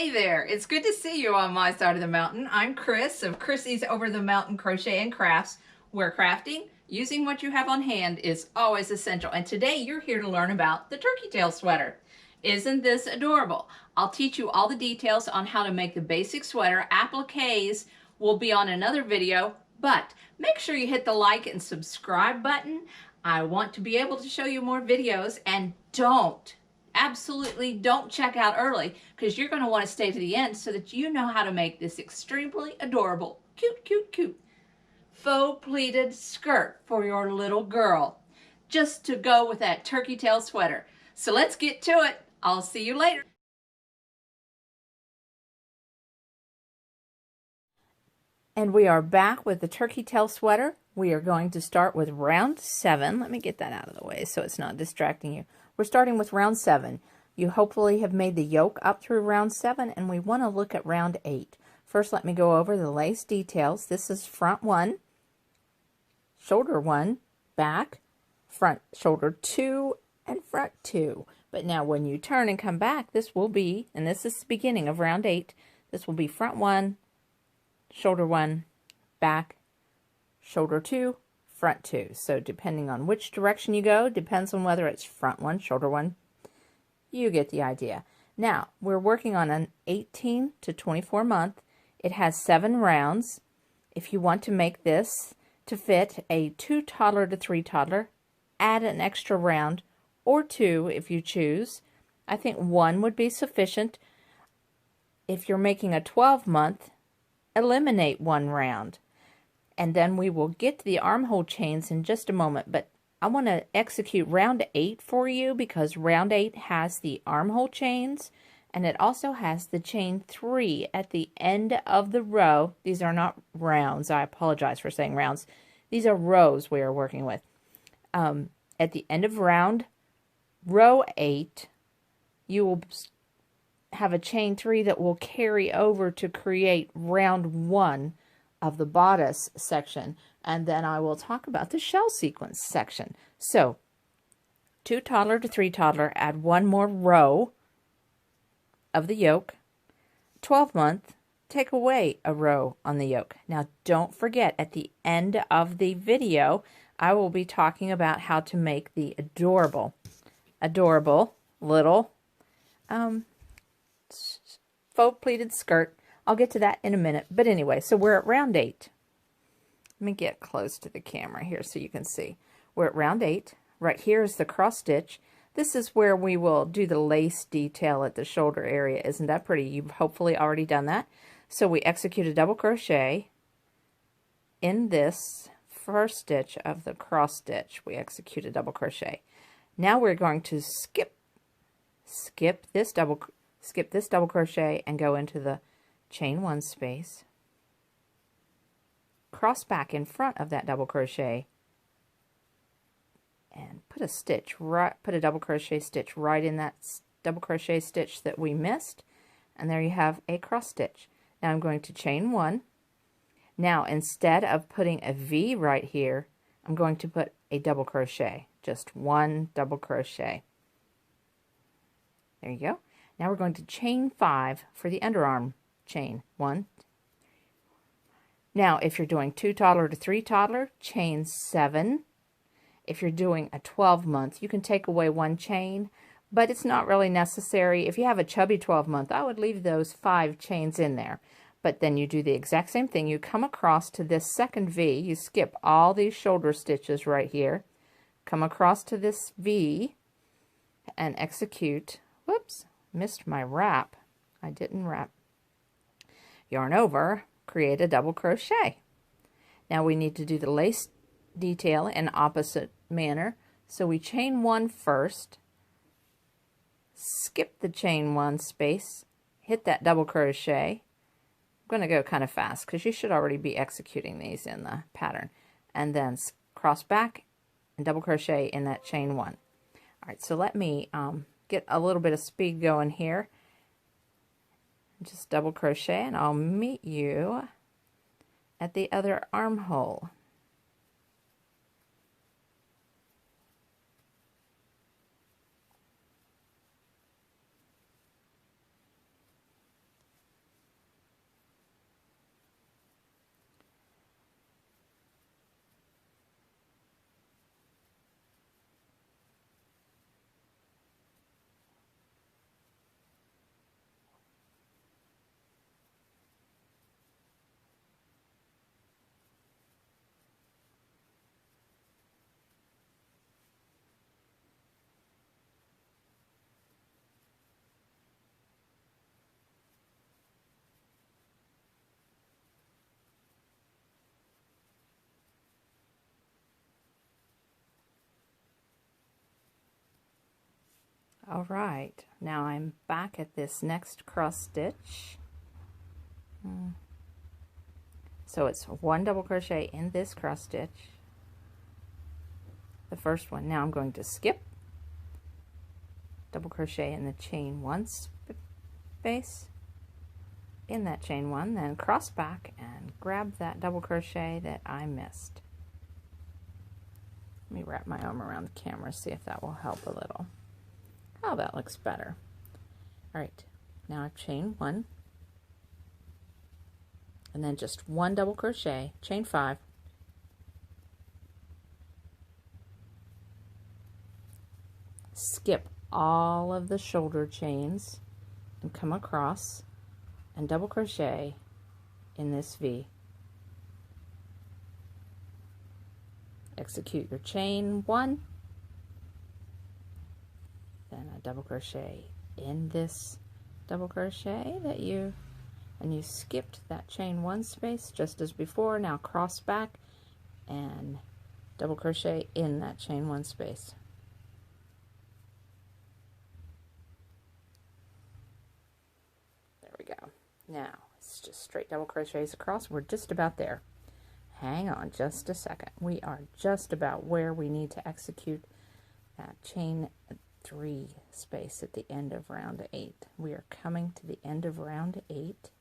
Hey there, it's good to see you on my side of the mountain. I'm Kris of Kris's Over the Mountain Crochet and Crafts, where crafting, using what you have on hand, is always essential. And today you're here to learn about the turkey tail sweater. Isn't this adorable? I'll teach you all the details on how to make the basic sweater. Appliques will be on another video, but make sure you hit the like and subscribe button. I want to be able to show you more videos, and absolutely don't check out early, because you're going to want to stay to the end so that you know how to make this extremely adorable, cute faux pleated skirt for your little girl, just to go with that turkey tail sweater. So let's get to it. I'll see you later. And we are back with the turkey tail sweater. We are going to start with round 7. Let me get that out of the way so it's not distracting you. We're starting with round 7. You hopefully have made the yoke up through round 7, and we want to look at round 8. First, let me go over the lace details. This is front 1, shoulder 1, back, front shoulder 2, and front 2. But now when you turn and come back, this will be, and this is the beginning of round 8, this will be front 1, shoulder 1, back, shoulder 2, front 2. So depending on which direction you go, depends on whether it's front 1, shoulder 1. You get the idea. Now, we're working on an 18 to 24 month. It has 7 rounds. If you want to make this to fit a 2 toddler to 3 toddler, add an extra round, or 2 if you choose. I think 1 would be sufficient. If you're making a 12 month, eliminate 1 round. And then we will get to the armhole chains in just a moment, but I want to execute round 8 for you because round 8 has the armhole chains, and it also has the chain 3 at the end of the row. These are not rounds. I apologize for saying rounds. These are rows we are working with. At the end of row 8, you will have a chain 3 that will carry over to create round 1 of the bodice section, and then I will talk about the shell sequence section. So 2 toddler to 3 toddler, add 1 more row of the yoke. 12 month, take away a row on the yoke. Now don't forget, at the end of the video I will be talking about how to make the adorable little faux pleated skirt. I'll get to that in a minute. But anyway, so we're at round 8. Let me get close to the camera here so you can see. We're at round 8. Right here is the cross stitch. This is where we will do the lace detail at the shoulder area. Isn't that pretty? You've hopefully already done that. So we execute a double crochet in this first stitch of the cross stitch. We execute a double crochet. Now we're going to skip this double crochet and go into the chain 1 space, cross back in front of that double crochet, and put a double crochet stitch right in that double crochet stitch that we missed, and there you have a cross stitch. Now I'm going to chain 1. Now instead of putting a V right here, I'm going to put a double crochet, just 1 double crochet. There you go. Now we're going to chain 5 for the underarm chain. 1. Now if you're doing 2 toddler to 3 toddler, chain 7. If you're doing a 12 month, you can take away 1 chain, but it's not really necessary. If you have a chubby 12 month, I would leave those 5 chains in there. But then you do the exact same thing. You come across to this second V, you skip all these shoulder stitches right here, come across to this V and execute, whoops, missed my wrap. I didn't wrap. Yarn over, create a double crochet. Now we need to do the lace detail in opposite manner. So we chain 1 first, skip the chain 1 space, hit that double crochet. I'm going to go kind of fast because you should already be executing these in the pattern. And then cross back and double crochet in that chain 1. All right, so let me get a little bit of speed going here. Just double crochet and I'll meet you at the other armhole. All right, now I'm back at this next cross stitch. So it's 1 double crochet in this cross stitch, the first one. Now I'm going to skip, double crochet in the chain 1 space, in that chain 1, then cross back and grab that double crochet that I missed. Let me wrap my arm around the camera, see if that will help a little. Oh, that looks better. All right, now I've chain 1, and then just 1 double crochet, chain 5, skip all of the shoulder chains and come across and double crochet in this V. Execute your chain 1, then a double crochet in this double crochet that you skipped that chain 1 space just as before. Now cross back and double crochet in that chain 1 space. There we go. Now it's just straight double crochets across. We're just about there. Hang on just a second. We are just about where we need to execute that chain 3 space at the end of round 8. We are coming to the end of round 8.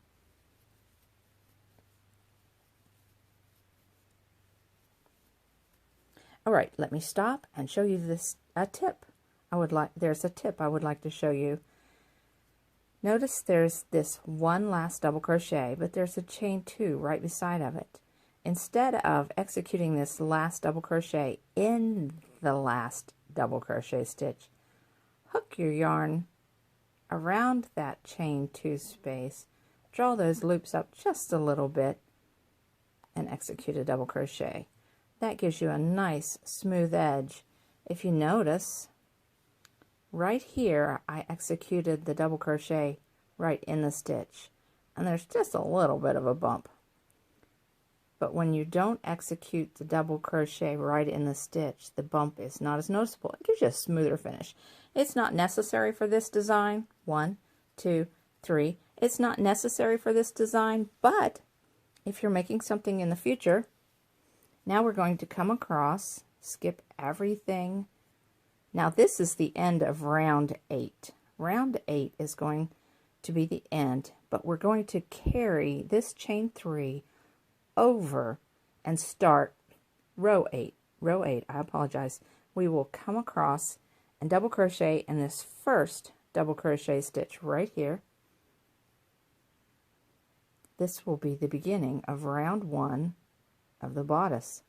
All right, let me stop and show you this tip. There's a tip I would like to show you. Notice there's this 1 last double crochet, but there's a chain 2 right beside of it. Instead of executing this last double crochet in the last double crochet stitch, hook your yarn around that chain 2 space, draw those loops up just a little bit, and execute a double crochet. That gives you a nice smooth edge. If you notice, right here I executed the double crochet right in the stitch, and there's just a little bit of a bump. But when you don't execute the double crochet right in the stitch, the bump is not as noticeable. It gives you a smoother finish. It's not necessary for this design. 1, 2, 3. It's not necessary for this design, but if you're making something in the future, now we're going to come across, skip everything. Now this is the end of round 8. Round 8 is going to be the end, but we're going to carry this chain 3 over and start row 8. Row 8, I apologize. We will come across and double crochet in this first double crochet stitch right here. This will be the beginning of round 1 of the bodice.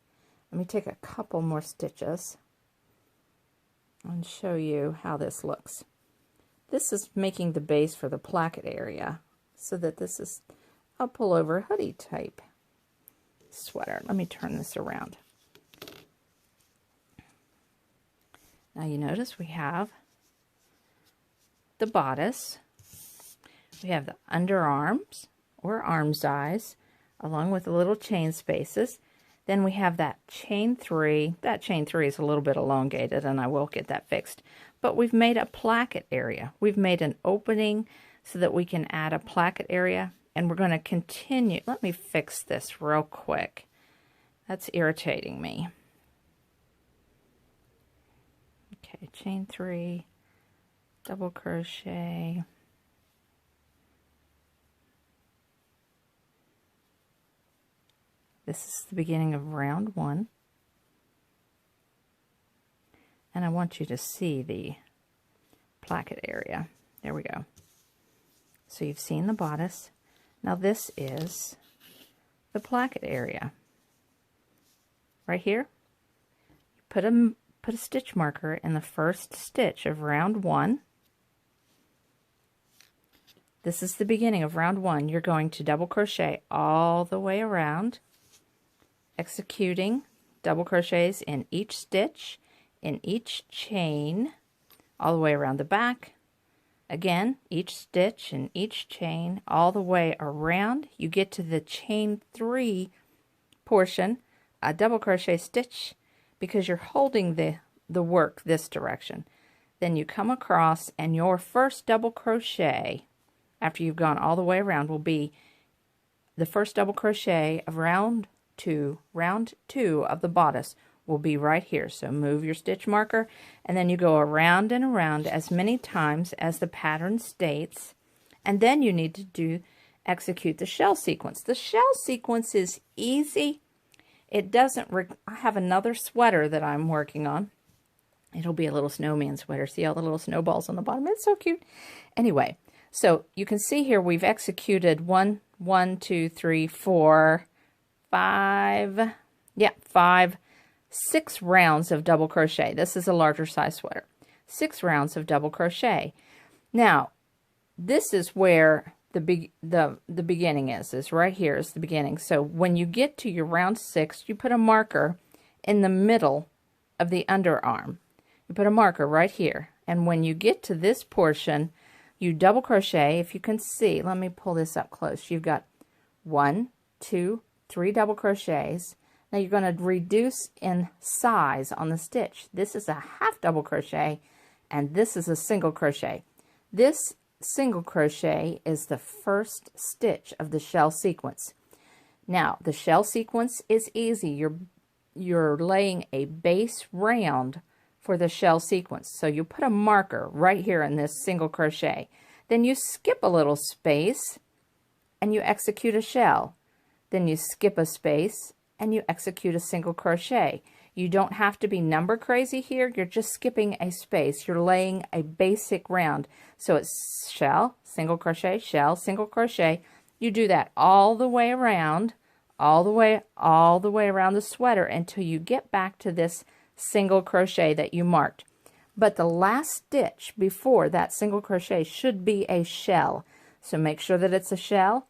Let me take a couple more stitches and show you how this looks. This is making the base for the placket area, so that this is a pullover hoodie type sweater. Let me turn this around. Now you notice we have the bodice, we have the underarms or arm size along with the little chain spaces. Then we have that chain 3. That chain 3 is a little bit elongated, and I will get that fixed. But we've made a placket area. We've made an opening so that we can add a placket area, and we're going to continue. Let me fix this real quick. That's irritating me. Okay, chain 3, double crochet. This is the beginning of round 1. And I want you to see the placket area. There we go. So you've seen the bodice. Now this is the placket area. Right here, put a stitch marker in the first stitch of round 1. This is the beginning of round 1. You're going to double crochet all the way around, executing double crochets in each stitch, in each chain, all the way around the back. Again, each stitch and each chain all the way around. You get to the chain 3 portion, a double crochet stitch, because you're holding the work this direction. then you come across, and your first double crochet after you've gone all the way around will be the first double crochet of round two of the bodice will be right here. So move your stitch marker, and then you go around and around as many times as the pattern states, and then you need to execute the shell sequence. The shell sequence is easy. It doesn't I have another sweater that I'm working on. It'll be a little snowman sweater. See all the little snowballs on the bottom? It's so cute. Anyway, so you can see here we've executed 1, 2, 3, 4, 5, 6 rounds of double crochet. This is a larger size sweater. 6 rounds of double crochet. Now, this is where the beginning is right here is the beginning. So when you get to your round 6, you put a marker in the middle of the underarm. You put a marker right here, and when you get to this portion, you double crochet. If you can see, let me pull this up close. You've got 1, 2, 3 double crochets. Now you're going to reduce in size on the stitch. This is a half double crochet, and this is a single crochet. This single crochet is the first stitch of the shell sequence. Now the shell sequence is easy. You're laying a base round for the shell sequence. So you put a marker right here in this single crochet. Then you skip a little space and you execute a shell. Then you skip a space and you execute a single crochet. You don't have to be number crazy here. You're just skipping a space. You're laying a basic round. So it's shell, single crochet, shell, single crochet. You do that all the way around, all the way around the sweater until you get back to this single crochet that you marked. But the last stitch before that single crochet should be a shell. So make sure that it's a shell,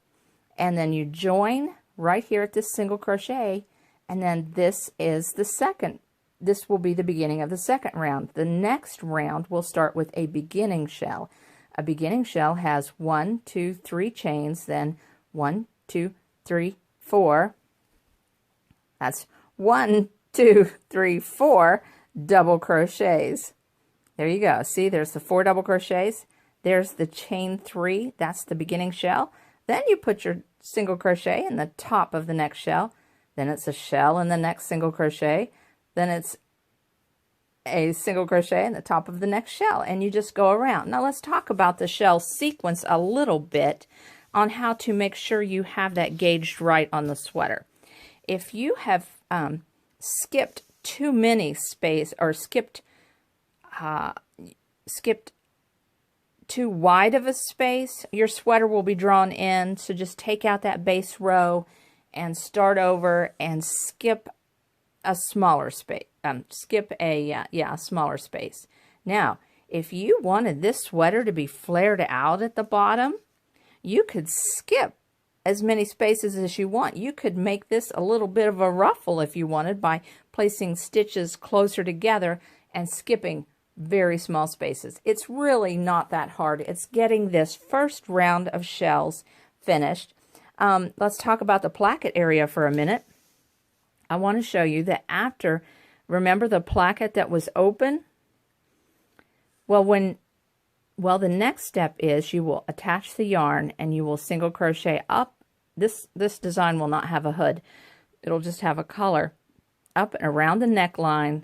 and then you join right here at this single crochet, and then this is the second. This will be the beginning of the second round. The next round will start with a beginning shell. A beginning shell has 1, 2, 3 chains, then 1, 2, 3, 4. That's 1, 2, 3, 4 double crochets. There you go. See, there's the 4 double crochets. There's the chain 3. That's the beginning shell. Then you put your single crochet in the top of the next shell. Then it's a shell in the next single crochet. Then it's a single crochet in the top of the next shell, and you just go around. Now let's talk about the shell sequence a little bit on how to make sure you have that gauged right on the sweater. If you have skipped too many space, or skipped too wide of a space, your sweater will be drawn in. So just take out that base row and start over and skip a smaller space. Skip a smaller space. Now, if you wanted this sweater to be flared out at the bottom, you could skip as many spaces as you want. You could make this a little bit of a ruffle if you wanted by placing stitches closer together and skipping very small spaces. It's really not that hard. It's getting this first round of shells finished. Let's talk about the placket area for a minute. I want to show you that after, remember the placket that was open? Well, the next step is you will attach the yarn and you will single crochet up. This design will not have a hood. It'll just have a collar up and around the neckline.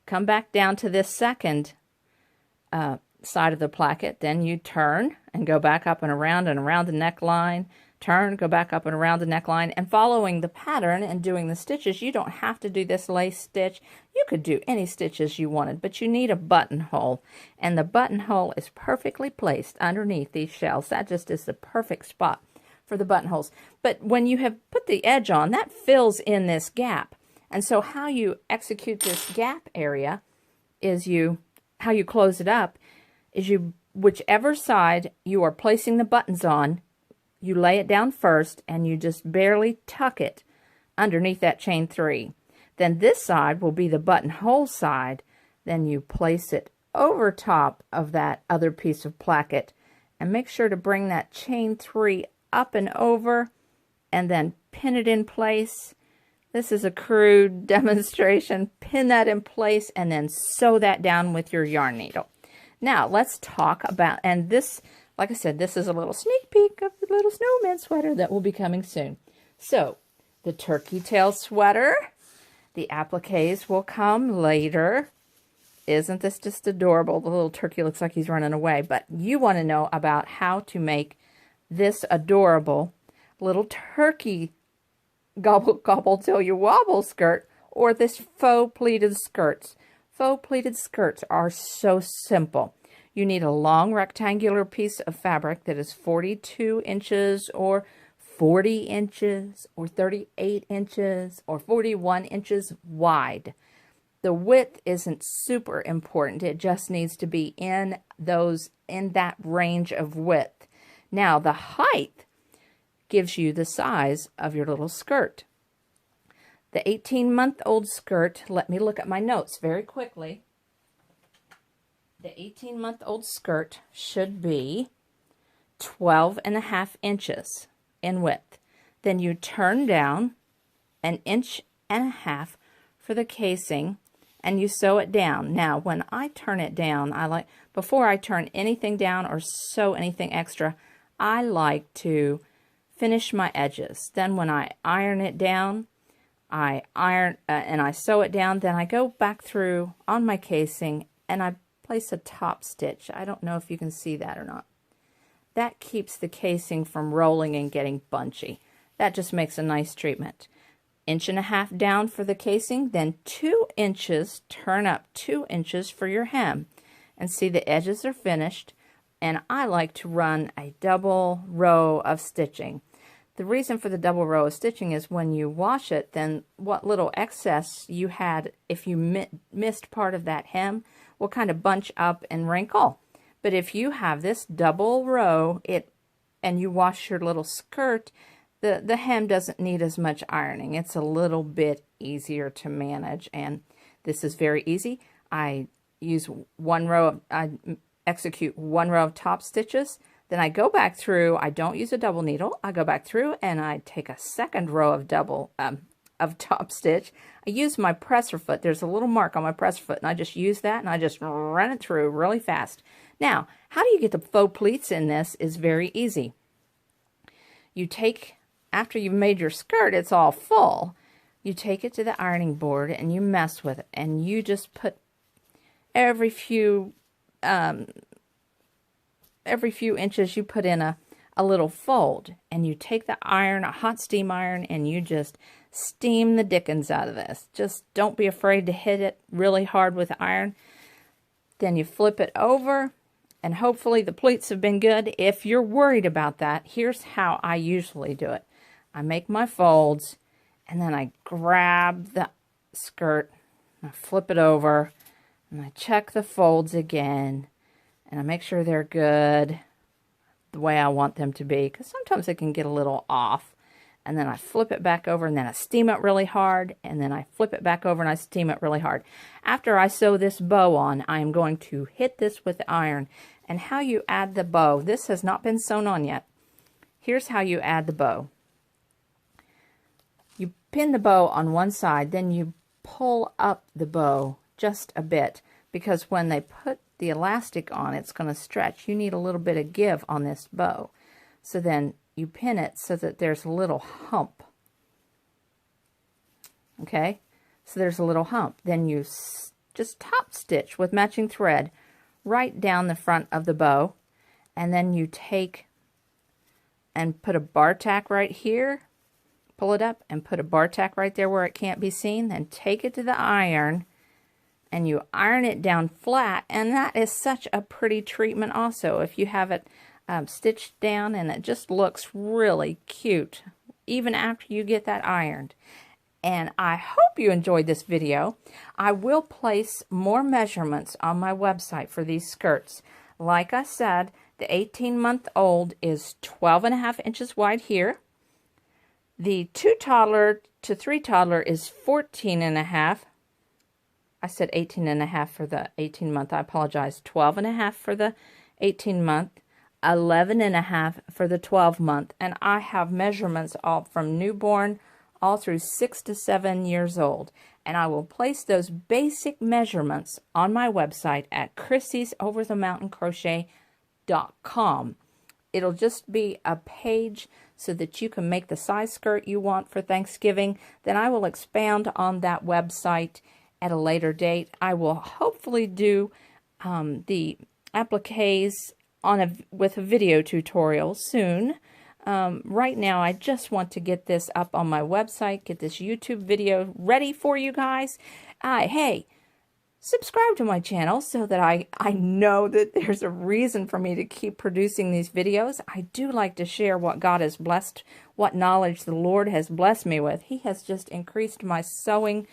Come back down to this second side of the placket. Then you turn and go back up and around the neckline. Turn, go back up and around the neckline, and following the pattern and doing the stitches. You don't have to do this lace stitch. You could do any stitches you wanted, but you need a buttonhole, and the buttonhole is perfectly placed underneath these shells. That just is the perfect spot for the buttonholes. But when you have put the edge on, that fills in this gap. And so how you execute this gap area is how you close it up is whichever side you are placing the buttons on, you lay it down first and you just barely tuck it underneath that chain 3. Then this side will be the buttonhole side. Then you place it over top of that other piece of placket and make sure to bring that chain 3 up and over and then pin it in place. This is a crude demonstration. Pin that in place and then sew that down with your yarn needle. Now, let's talk about, and this, like I said, this is a little sneak peek of the little snowman sweater that will be coming soon. So, the turkey tail sweater, the appliques will come later. Isn't this just adorable? The little turkey looks like he's running away, but you want to know about how to make this adorable little turkey gobble gobble till you wobble skirt, or this faux pleated skirts. Faux pleated skirts are so simple. You need a long rectangular piece of fabric that is 42 inches or 40 inches or 38 inches or 41 inches wide. The width isn't super important. It just needs to be in that range of width. Now, the height gives you the size of your little skirt. The 18-month-old skirt, let me look at my notes very quickly. The 18-month-old skirt should be 12.5 inches in width. Then you turn down 1.5 inches for the casing, and you sew it down. Now, when I turn it down, before I turn anything down or sew anything extra, I like to finish my edges. Then when I iron it down, I iron and I sew it down, then I go back through on my casing and I place a top stitch. I don't know if you can see that or not. That keeps the casing from rolling and getting bunchy. That just makes a nice treatment. 1.5 inches down for the casing, then 2 inches, turn up 2 inches for your hem. And see, the edges are finished, and I like to run a double row of stitching. The reason for the double row of stitching is when you wash it, then what little excess you had, if you missed part of that hem, will kind of bunch up and wrinkle. But if you have this double row, and you wash your little skirt, the hem doesn't need as much ironing. It's a little bit easier to manage, and this is very easy. I execute one row of top stitches, then I go back through. I don't use a double needle. I go back through and I take a second row of top stitch. I use my presser foot. There's a little mark on my presser foot, and I just use that and I just run it through really fast. Now, how do you get the faux pleats in this is very easy. You take, after you've made your skirt, it's all full. You take it to the ironing board and you mess with it, and you just put every few inches you put in a little fold, and you take the iron, a hot steam iron, and you just steam the dickens out of this. Just don't be afraid to hit it really hard with the iron. Then you flip it over, and hopefully the pleats have been good. If you're worried about that, here's how I usually do it. I make my folds, and then I grab the skirt, and I flip it over, and I check the folds again, and I make sure they're good the way I want them to be, because sometimes they can get a little off. And then I flip it back over, and then I steam it really hard, and then I flip it back over and I steam it really hard. After I sew this bow on, I am going to hit this with the iron. And how you add the bow, this has not been sewn on yet. Here's how you add the bow. You pin the bow on one side, then you pull up the bow just a bit, because when they put the elastic on, it's going to stretch. You need a little bit of give on this bow. So then you pin it so that there's a little hump. Okay, so there's a little hump. Then you just top stitch with matching thread right down the front of the bow, and then you take and put a bar tack right here, pull it up and put a bar tack right there where it can't be seen, then take it to the iron and you iron it down flat, and that is such a pretty treatment also. If you have it stitched down, and it just looks really cute even after you get that ironed. And I hope you enjoyed this video. I will place more measurements on my website for these skirts. Like I said, the 18-month-old is 12.5 inches wide here. The 2 toddler to 3 toddler is 14.5. I said 18.5 for the 18-month. I apologize. 12.5 for the 18-month. 11.5 for the 12-month. And I have measurements all from newborn all through 6 to 7 years old. and I will place those basic measurements on my website at chrissysoverthemountainCrochet.com. It'll just be a page so that you can make the size skirt you want for Thanksgiving. Then I will expand on that website at a later date. I will hopefully do the appliques with a video tutorial soon. Right now, I just want to get this up on my website, get this YouTube video ready for you guys. Hey, subscribe to my channel so that I know that there's a reason for me to keep producing these videos. I do like to share what God has blessed, what knowledge the Lord has blessed me with. He has just increased my sewing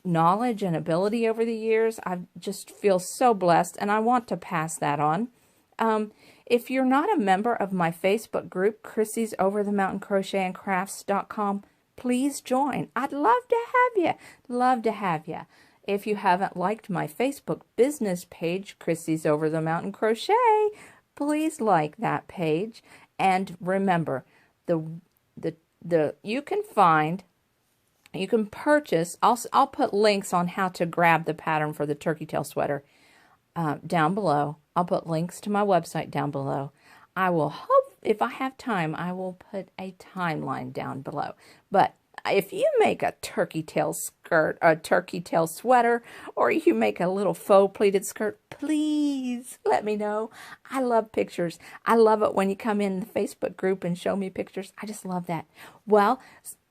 knowledge and ability over the years. I just feel so blessed, and I want to pass that on. If you're not a member of my Facebook group, Krissy's Over the Mountain Crochet and Crafts.com, please join. I'd love to have you. Love to have you. If you haven't liked my Facebook business page, Krissy's Over the Mountain Crochet, please like that page. And remember, you can purchase. I'll put links on how to grab the pattern for the turkey tail sweater down below. I'll put links to my website down below. I will hope, if I have time, I will put a timeline down below. But if you make a turkey tail skirt, a turkey tail sweater, or you make a little faux pleated skirt, please let me know. I love pictures. I love it when you come in the Facebook group and show me pictures. I just love that. Well,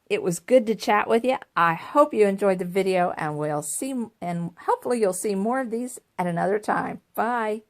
it was good to chat with you. I hope you enjoyed the video, and hopefully you'll see more of these at another time. Bye.